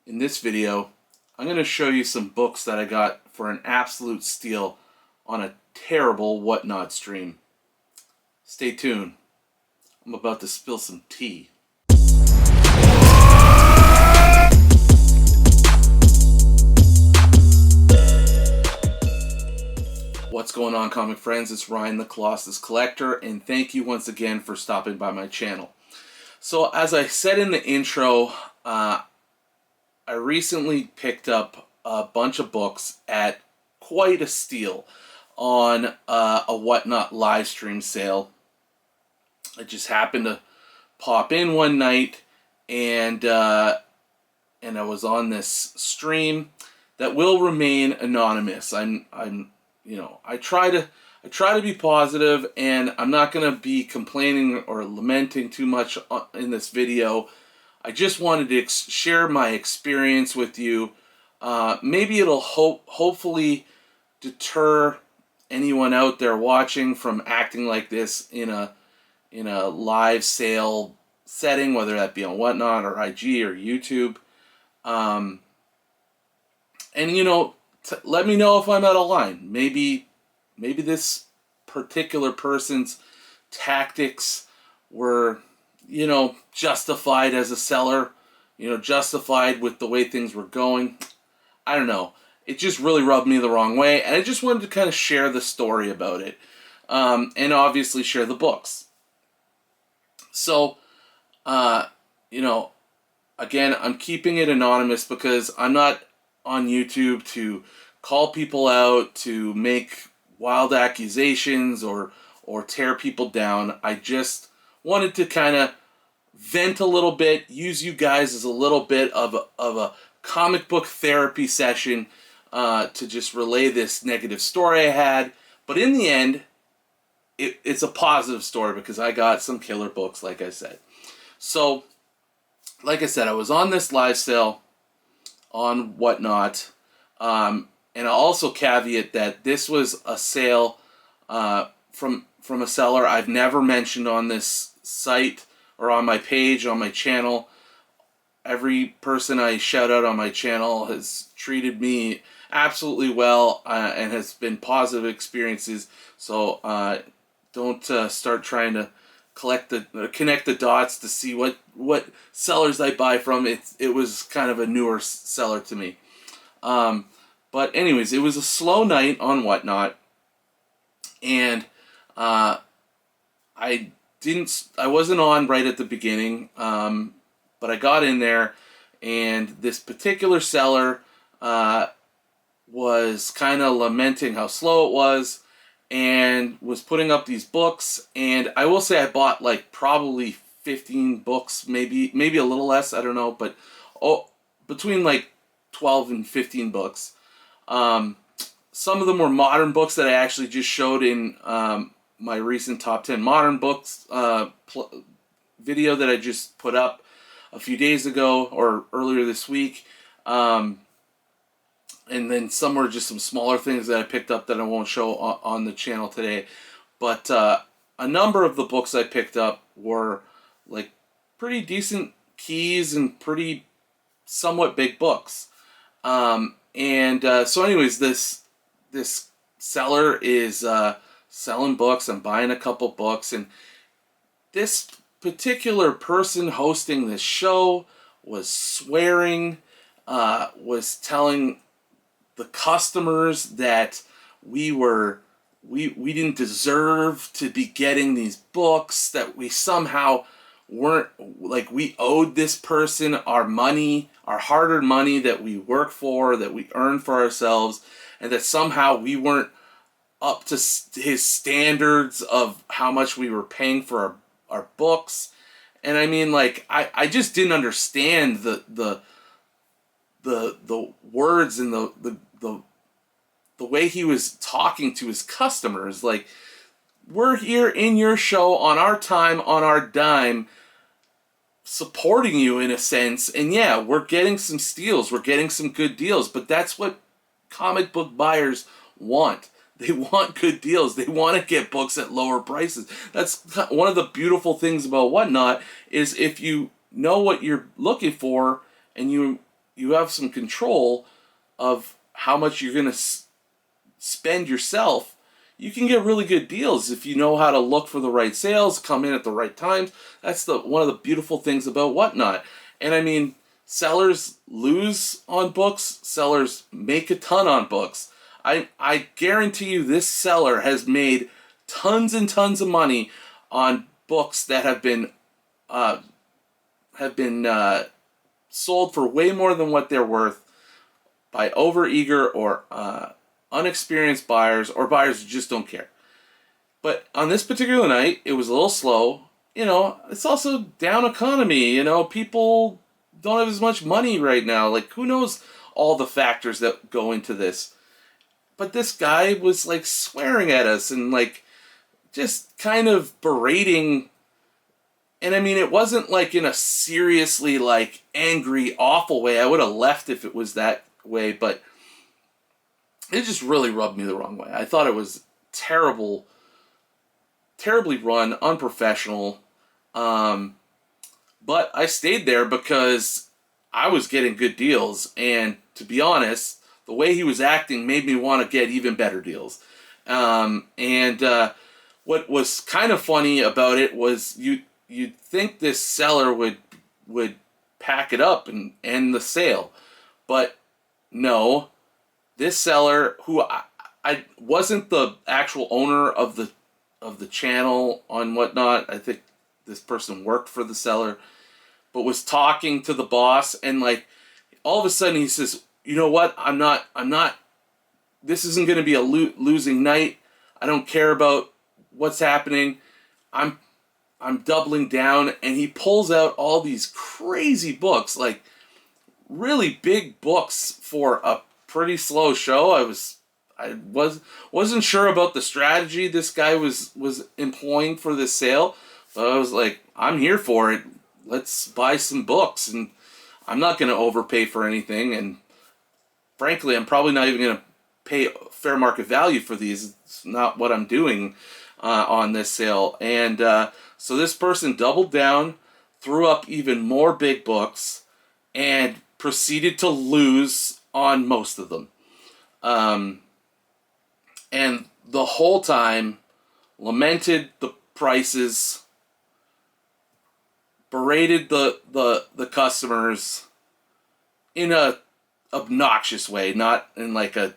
In this video, I'm going to show you some books that I got for an absolute steal on a terrible Whatnot stream. Stay tuned. I'm about to spill some tea. What's going on, comic friends? It's Ryan the Colossus Collector, and thank you once again for stopping by my channel. So, as I said in the intro, I recently picked up a bunch of books at quite a steal on a Whatnot live stream sale. I just happened to pop in one night, and I was on this stream that will remain anonymous. I try to be positive, and I'm not going to be complaining or lamenting too much in this video. I just wanted to share my experience with you. Maybe it'll hopefully deter anyone out there watching from acting like this in a live sale setting, whether that be on Whatnot or IG or YouTube. And let me know if I'm out of line. Maybe this particular person's tactics were, justified as a seller, justified with the way things were going. I don't know. It just really rubbed me the wrong way, and I just wanted to kind of share the story about it, and obviously share the books. So, again, I'm keeping it anonymous because I'm not on YouTube to call people out, to make wild accusations or tear people down. I just wanted to kind of vent a little bit, use you guys as a little bit of a comic book therapy session to just relay this negative story I had. But in the end, it's a positive story because I got some killer books, like I said. So, like I said, I was on this live sale on Whatnot, and I'll also caveat that this was a sale from a seller I've never mentioned on this site or on my page, on my channel. Every person I shout out on my channel has treated me absolutely well and has been positive experiences. So don't start trying to connect the dots to see what sellers I buy from. It was kind of a newer seller to me. But anyways, it was a slow night on Whatnot, and I wasn't on right at the beginning, but I got in there, and this particular seller was kind of lamenting how slow it was, and was putting up these books. And I will say I bought like probably 15 books, maybe a little less, I don't know, but between like 12 and 15 books. Some of them were modern books that I actually just showed in my recent top 10 modern books video that I just put up a few days ago or earlier this week. And then some were just some smaller things that I picked up that I won't show on the channel today. But a number of the books I picked up were like pretty decent keys and pretty somewhat big books. So anyways, this seller is selling books. I'm buying a couple books, and this particular person hosting this show was swearing, was telling the customers that we didn't deserve to be getting these books, that we somehow weren't, like, we owed this person our money, our hard-earned money that we work for, that we earn for ourselves, and that somehow we weren't up to his standards of how much we were paying for our books. And I mean, like, I just didn't understand the words and the way he was talking to his customers. Like, we're here in your show on our time, on our dime, supporting you in a sense, and yeah, we're getting some steals, we're getting some good deals, but that's what comic book buyers want. They want good deals. They want to get books at lower prices. That's one of the beautiful things about Whatnot, is if you know what you're looking for and you you have some control of how much you're going to spend yourself, you can get really good deals if you know how to look for the right sales, come in at the right times. That's the one of the beautiful things about Whatnot. And I mean, sellers lose on books, sellers make a ton on books. I guarantee you this seller has made tons and tons of money on books that have been sold for way more than what they're worth by overeager or unexperienced buyers or buyers who just don't care. But on this particular night, it was a little slow. It's also down economy. People don't have as much money right now. Like, who knows all the factors that go into this? But this guy was like swearing at us and like just kind of berating. And I mean, it wasn't like in a seriously like angry, awful way. I would have left if it was that way, but it just really rubbed me the wrong way. I thought it was terrible, terribly run, unprofessional. But I stayed there because I was getting good deals, and to be honest, the way he was acting made me want to get even better deals. And what was kind of funny about it was you'd think this seller would pack it up and end the sale, but no, this seller, who I wasn't the actual owner of the channel on Whatnot. I think this person worked for the seller, but was talking to the boss, and like all of a sudden he says, "You know what? I'm not. This isn't going to be a losing night. I don't care about what's happening. I'm doubling down." And he pulls out all these crazy books, like really big books for a pretty slow show. I wasn't sure about the strategy this guy was employing for this sale, but I was like, I'm here for it. Let's buy some books, and I'm not going to overpay for anything. And frankly, I'm probably not even going to pay fair market value for these. It's not what I'm doing on this sale. And so this person doubled down, threw up even more big books, and proceeded to lose on most of them. And the whole time lamented the prices, berated the customers in a obnoxious way, not in like a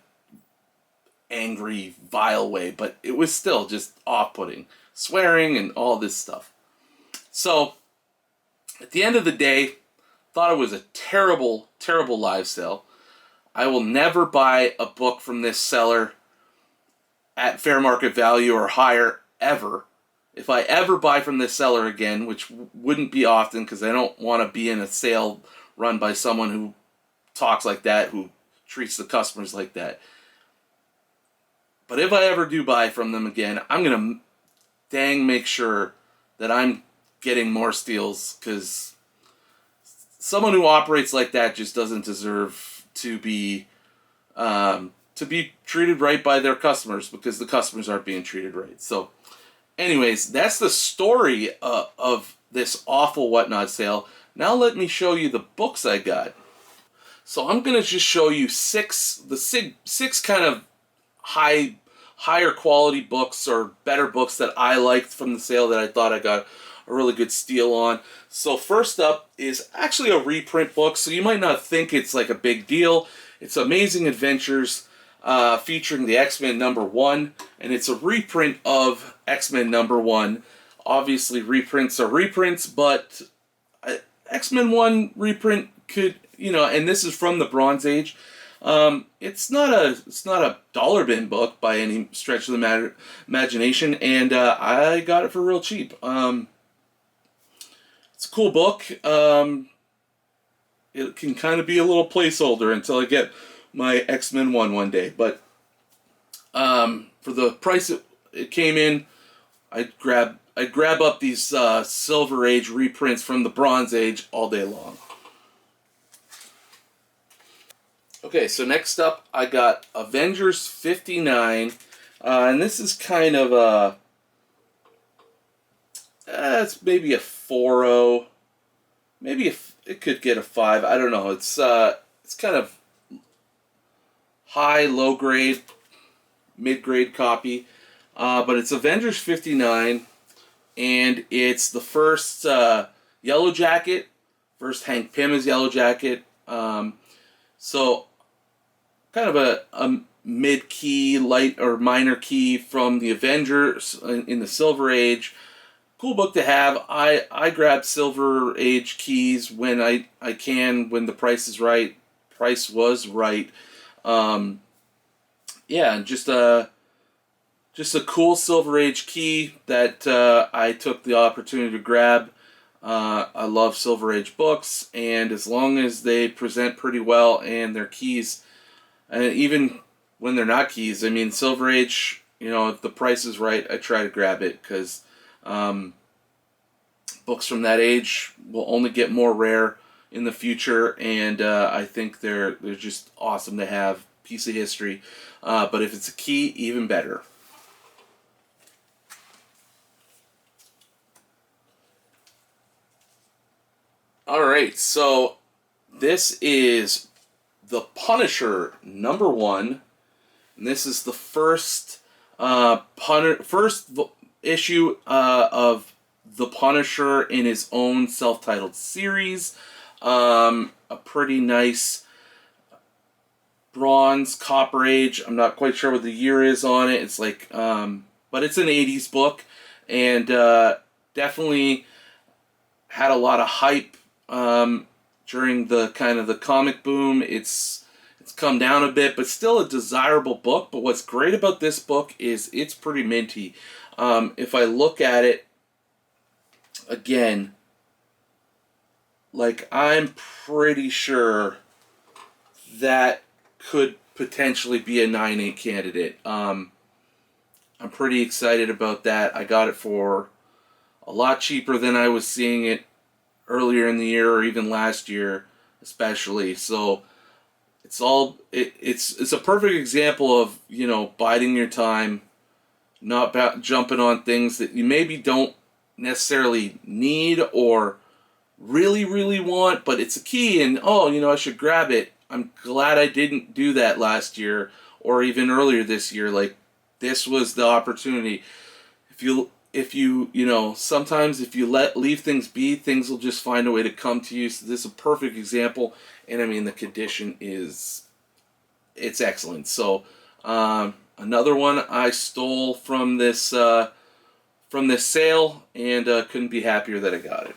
angry, vile way, but it was still just off-putting, swearing and all this stuff. So at the end of the day, thought it was a terrible, terrible live sale. I will never buy a book from this seller at fair market value or higher ever. If I ever buy from this seller again, which wouldn't be often because I don't want to be in a sale run by someone who talks like that, who treats the customers like that. But if I ever do buy from them again, I'm going to make sure that I'm getting more steals, because someone who operates like that just doesn't deserve to be treated right by their customers, because the customers aren't being treated right. So anyways, that's the story of this awful Whatnot sale. Now let me show you the books I got. So I'm going to just show you six kind of higher quality books, or better books, that I liked from the sale that I thought I got a really good steal on. So first up is actually a reprint book, so you might not think it's like a big deal. It's Amazing Adventures, featuring the X-Men #1, and it's a reprint of X-Men #1. Obviously reprints are reprints, but X-Men 1 reprint could, and this is from the Bronze Age. It's not a dollar bin book by any stretch of the imagination, and I got it for real cheap. It's a cool book. It can kind of be a little placeholder until I get my X-Men one day. But for the price it came in, I'd grab up these Silver Age reprints from the Bronze Age all day long. Okay, so next up I got Avengers 59, and this is kind of a, it's maybe a 4.0, maybe it could get a 5, I don't know. It's it's kind of high, low grade, mid grade copy. But it's Avengers 59, and it's the first Yellow Jacket, first Hank Pym as Yellow Jacket. So kind of a mid-key, light or minor key from the Avengers in the Silver Age. Cool book to have. I grab Silver Age keys when I can, when the price is right. Price was right. Yeah, just a cool Silver Age key that I took the opportunity to grab. I love Silver Age books, and as long as they present pretty well and their keys, and even when they're not keys, I mean, Silver Age, if the price is right, I try to grab it, because books from that age will only get more rare in the future, and I think they're just awesome to have. Piece of history. But if it's a key, even better. Alright, so this is The Punisher #1. And this is the first issue of The Punisher in his own self-titled series. A pretty nice Bronze, Copper Age. I'm not quite sure what the year is on it. It's like, but it's an 80s book, and definitely had a lot of hype during the kind of the comic boom. It's come down a bit, but still a desirable book. But what's great about this book is it's pretty minty. If I look at it again, like, I'm pretty sure that could potentially be a 9.8 candidate. I'm pretty excited about that. I got it for a lot cheaper than I was seeing it earlier in the year, or even last year especially. So it's a perfect example of, biding your time, not jumping on things that you maybe don't necessarily need or really, really want, but it's a key, and I should grab it. I'm glad I didn't do that last year or even earlier this year. Like, this was the opportunity. If you sometimes if you leave things be, things will just find a way to come to you. So this is a perfect example, and I mean, the condition it's excellent. So another one I stole from this sale, and couldn't be happier that I got it.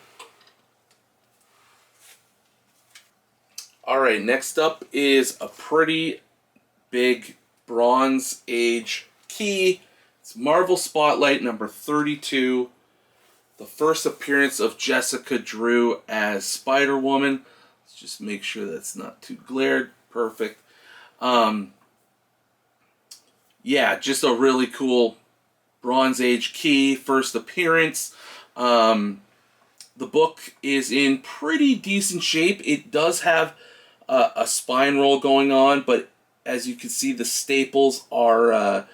Alright, next up is a pretty big Bronze Age key. It's Marvel Spotlight #32. The first appearance of Jessica Drew as Spider-Woman. Let's just make sure that's not too glared. Perfect. Yeah, just a really cool Bronze Age key. First appearance. The book is in pretty decent shape. It does have a spine roll going on, but as you can see, the staples are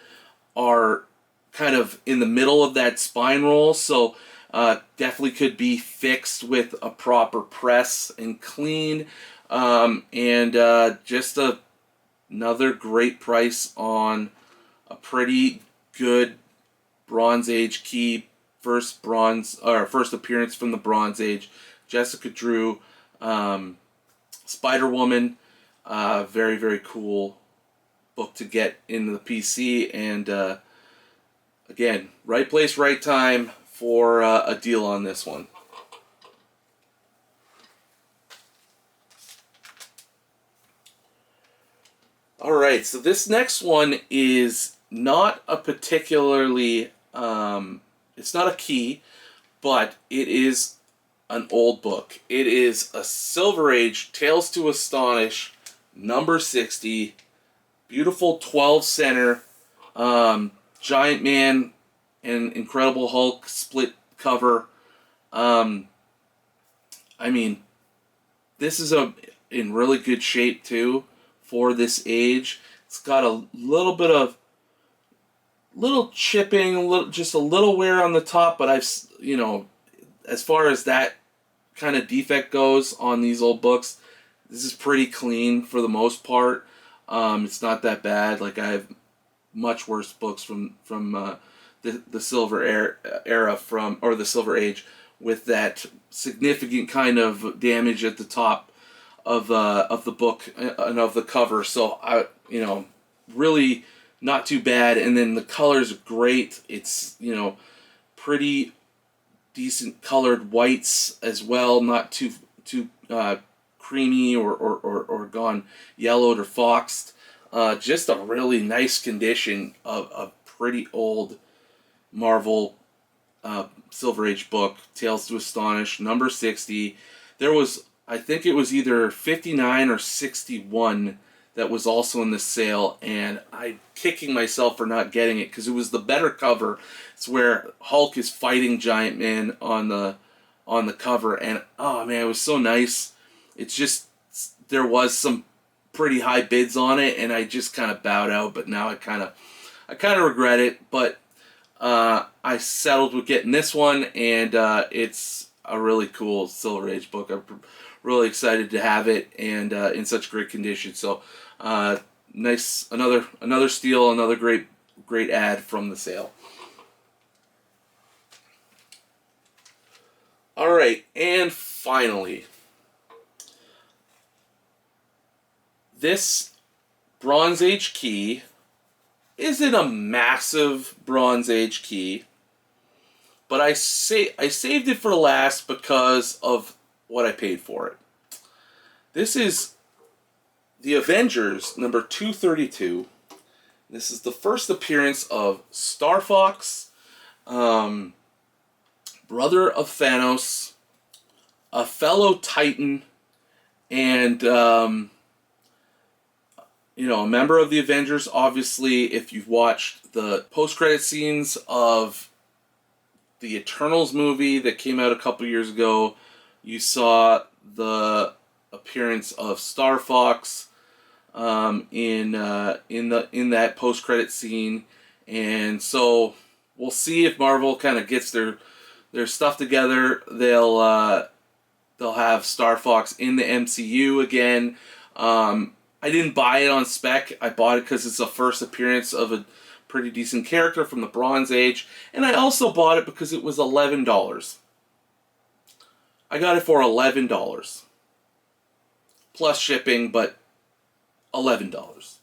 kind of in the middle of that spine roll, so definitely could be fixed with a proper press and clean, and just another great price on a pretty good Bronze Age key. First appearance from the Bronze Age. Jessica Drew, Spider-Woman, very, very cool book to get into the PC, and again, right place, right time for a deal on this one. Alright, so this next one is not a particularly, it's not a key, but it is an old book. It is a Silver Age Tales to Astonish #60. Beautiful 12 center, Giant Man and Incredible Hulk split cover. I mean, this is in really good shape too for this age. It's got a little bit of chipping, just a little wear on the top, but as far as that kind of defect goes on these old books, This is pretty clean for the most part. It's not that bad. Like, I have much worse books from the era from, or the Silver Age, with that significant kind of damage at the top of the book and of the cover. So really not too bad. And then the colors are great. It's pretty decent colored whites as well, not too creamy or gone yellowed or foxed. Just a really nice condition of a pretty old Marvel Silver Age book, Tales to Astonish, number 60. There was, I think it was either 59 or 61 that was also in the sale, and I'm kicking myself for not getting it because it was the better cover. It's where Hulk is fighting Giant Man on the cover, and oh man, it was so nice. It's just, there was some pretty high bids on it, and I just kind of bowed out. But now I kind of regret it. But I settled with getting this one, and it's a really cool Silver Age book. I'm really excited to have it, and in such great condition. So nice, another steal, another great ad from the sale. All right, and finally, this Bronze Age key isn't a massive Bronze Age key, but I saved it for last because of what I paid for it. This is the Avengers number 232. This is the first appearance of Star Fox, brother of Thanos, a fellow Titan, and a member of the Avengers. Obviously, if you've watched the post-credit scenes of the Eternals movie that came out a couple years ago, you saw the appearance of Star Fox in that post-credit scene, and so we'll see if Marvel kind of gets their stuff together. They'll have Star Fox in the MCU again. I didn't buy it on spec. I bought it because it's the first appearance of a pretty decent character from the Bronze Age, and I also bought it because it was $11. I got it for $11 plus shipping, but $11.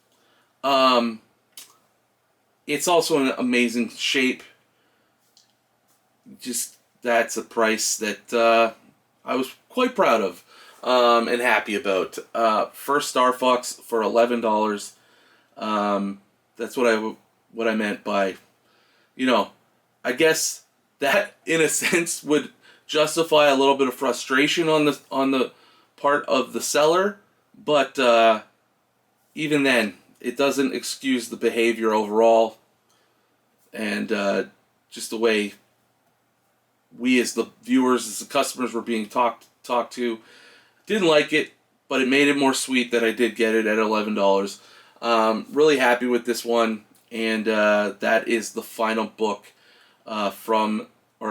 It's also in amazing shape. Just, that's a price that I was quite proud of and happy about. First Star Fox for $11. That's what I meant by, I guess that in a sense would justify a little bit of frustration on the part of the seller, but even then, it doesn't excuse the behavior overall, and just the way we as the viewers, as the customers, were being talked to. Didn't like it, but it made it more sweet that I did get it at $11. Really happy with this one, and that is the final book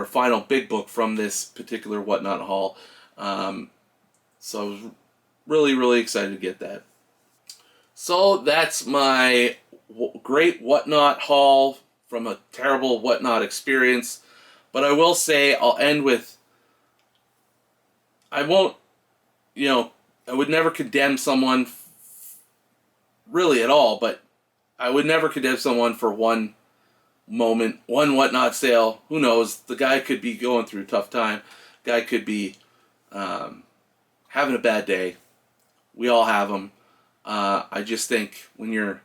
final big book from this particular Whatnot haul. So I was really, really excited to get that. So that's my great Whatnot haul from a terrible Whatnot experience. But I will say, I'll end with, I would never condemn someone really at all, but I would never condemn someone for one moment, one Whatnot sale. Who knows? The guy could be going through a tough time. Guy could be having a bad day. We all have them. I just think when you're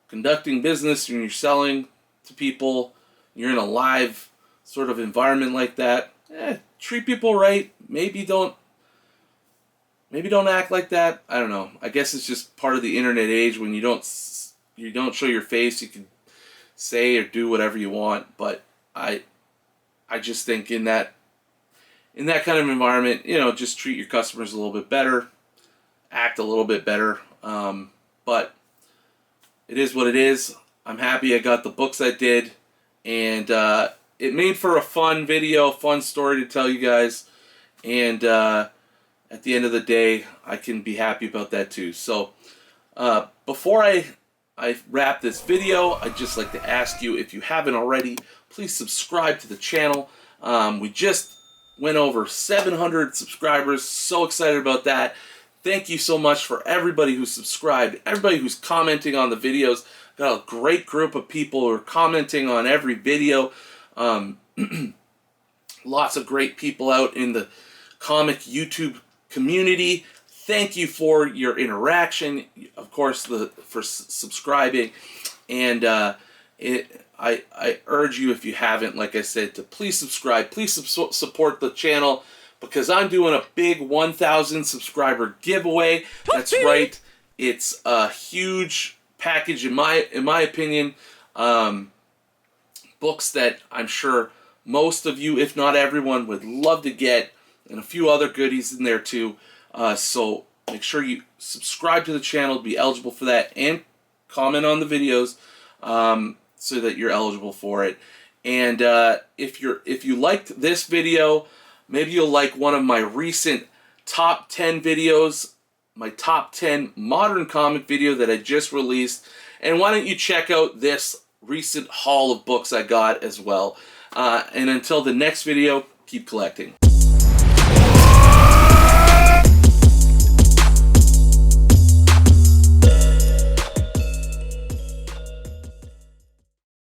conducting business, when you're selling to people, you're in a live sort of environment like that, treat people right. Maybe don't act like that. I don't know. I guess it's just part of the internet age. When you don't show your face, you can say or do whatever you want. But I just think in that kind of environment, just treat your customers a little bit better, act a little bit better. But it is what it is. I'm happy I got the books I did, and it made for a fun video, fun story to tell you guys. And at the end of the day, I can be happy about that too. So before I wrap this video, I'd just like to ask you, if you haven't already, please subscribe to the channel. We just went over 700 subscribers. So excited about that. Thank you so much for everybody who's subscribed, everybody who's commenting on the videos. Got a great group of people who are commenting on every video. Lots of great people out in the comic YouTube community. Thank you for your interaction, of course, for subscribing, and I urge you, if you haven't, like I said, to please subscribe. Please support the channel, because I'm doing a big 1,000 subscriber giveaway. That's right. It's a huge package, in my opinion. Books that I'm sure most of you, if not everyone, would love to get, and a few other goodies in there too. So make sure you subscribe to the channel to be eligible for that, and comment on the videos so that you're eligible for it. And if you liked this video, maybe you'll like one of my recent top 10 videos, my top 10 modern comic video that I just released. And why don't you check out this recent haul of books I got as well. And until the next video, keep collecting.